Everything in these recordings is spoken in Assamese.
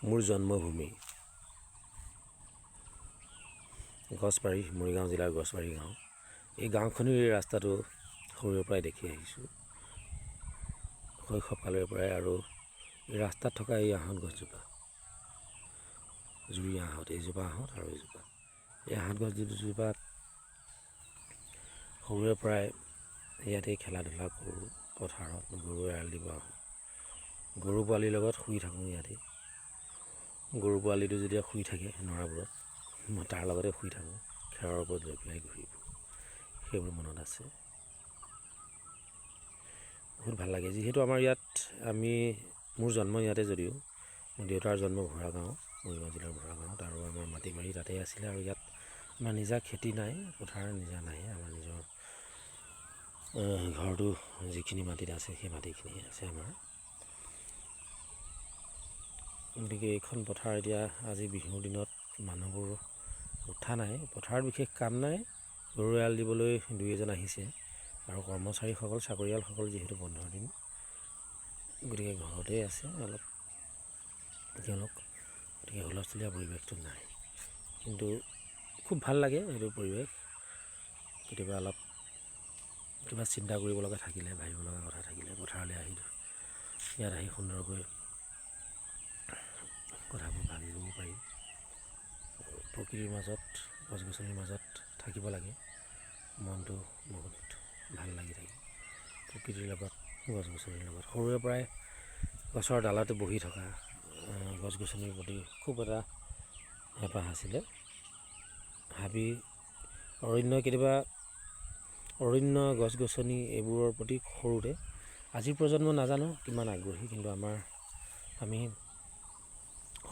মোৰ জন্মভূমি গছবাৰী, মৰিগাঁও জিলাৰ গছবাৰী গাঁও। এই গাঁওখনৰ এই ৰাস্তাটো সৰুৰে পৰাই দেখি আহিছোঁ, শৈশৱকালৰ পৰাই। আৰু এই ৰাস্তাত থকা এই আহঁত গছজোপা, জুৰি আহঁত, এইজোপা আহঁত আৰু এইজোপা, এই আহঁত গছ দুজোপাত সৰুৰে পৰাই ইয়াতেই খেলা ধূলা কৰোঁ। পথাৰত গৰু এৰাল দিব আহোঁ, গৰু পোৱালিৰ লগত শুই থাকোঁ ইয়াতে। গৰু পোৱালিটো যেতিয়া শুই থাকে নৰাবোৰত, মই তাৰ লগতে শুই থাকোঁ, খেৰৰ ওপৰত জঁপিয়াই ঘূৰি ফুৰোঁ। সেইবোৰ মনত আছে, বহুত ভাল লাগে। যিহেতু আমাৰ ইয়াত মোৰ জন্ম ইয়াতে, যদিও মোৰ দেউতাৰ জন্ম ভৰা গাঁও, মৰিগাঁও জিলাৰ ভৰা গাঁৱত, আৰু আমাৰ মাটি বাৰী তাতেই আছিলে। আৰু ইয়াত আমাৰ নিজা খেতি নাই, পথাৰ নিজা নাই। আমাৰ নিজৰ ঘৰটো যিখিনি মাটিত আছে সেই মাটিখিনি আছে আমাৰ। গতিকে এইখন পথাৰ এতিয়া আজি বিহুৰ দিনত মানুহবোৰ উঠা নাই, পথাৰত বিশেষ কাম নাই, গৰু এৰাল দিবলৈ দুই এজন আহিছে। আৰু কৰ্মচাৰীসকল, চাকৰিয়ালসকল যিহেতু বন্ধৰ দিন, গতিকে ঘৰতেই আছে অলপ তেওঁলোক, গতিকে হুলস্থুলীয়া পৰিৱেশটো নাই। কিন্তু খুব ভাল লাগে এইটো পৰিৱেশ। কেতিয়াবা অলপ কিবা চিন্তা কৰিব লগা থাকিলে, ভাবিব লগা কথা থাকিলে, পথাৰলৈ ইয়াত আহি সুন্দৰকৈ কথাবোৰ ভাবিবও পাৰি। প্ৰকৃতিৰ মাজত, গছ গছনিৰ মাজত থাকিব লাগে, মনটো বহুত ভাল লাগি থাকে প্ৰকৃতিৰ লগত, গছ গছনিৰ লগত। সৰুৰে পৰাই গছৰ ডালতে বহি থকা, গছ গছনিৰ প্ৰতি খুব এটা হেঁপাহ আছিলে। কেতিয়াবা অৰণ্য, গছ গছনি এইবোৰৰ প্ৰতি সৰুতে, আজিৰ প্ৰজন্ম নাজানো কিমান আগ্ৰহী, কিন্তু আমি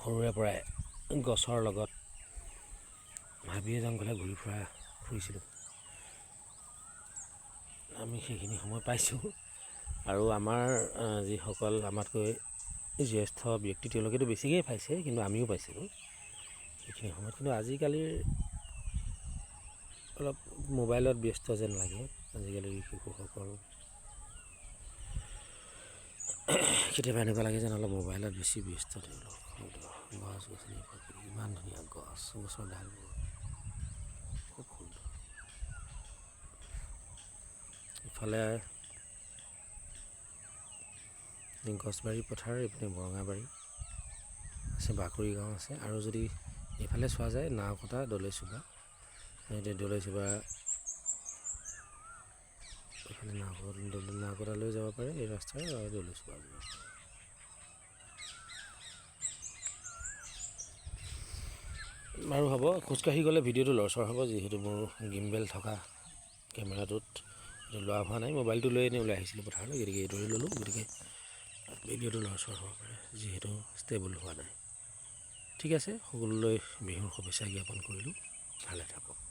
সৰুৰে পৰাই গছৰ লগত হাবিয়ে জংঘলে ঘূৰি ফুৰিছিলোঁ। আমি সেইখিনি সময় পাইছোঁ। আৰু আমাৰ যিসকল আমাতকৈ জ্যেষ্ঠ ব্যক্তি, তেওঁলোকেতো বেছিকৈ পাইছে, কিন্তু আমিও পাইছিলোঁ সেইখিনি সময়ত। কিন্তু আজিকালিৰ অলপ মোবাইলত ব্যস্ত যেন লাগে আজিকালিৰ শিশুসকল। কেতিয়াবা এনেকুৱা লাগে যেন অলপ মোবাইলত বেছি ব্যস্ত তেওঁলোক। গছ গছনি, প্ৰকৃতি, ইমান ধুনীয়া গছৰ ডালবোৰ খুব সুন্দৰ। ইফালে গছবাৰী পথাৰ, এইপিনে বৰঙাবাৰী আছে, বাকৰি গাঁও আছে। আৰু যদি এইফালে চোৱা যায়, নাওকটা, দলৈচুবা, দলৈচুবা এইফালে নাওকটালৈ যাব পাৰে এই ৰাস্তাৰে, আৰু দলৈচুবা যাব পাৰে। বাৰু হ'ব, খোজকাঢ়ি গ'লে ভিডিঅ'টো লৰচৰ হ'ব, যিহেতু মোৰ গিম্বেল থকা কেমেৰাটোত এইটো লোৱা হোৱা নাই। মোবাইলটো লৈ এনেই ওলাই আহিছিলোঁ পথাৰলৈ, গতিকে এইটোৰে ল'লোঁ। গতিকে ভিডিঅ'টো লৰচৰ হ'ব পাৰে, যিহেতু ষ্টেবল হোৱা নাই। ঠিক আছে, সকলোলৈ বিহুৰ শুভেচ্ছা জ্ঞাপন কৰিলোঁ। ভালে থাকক।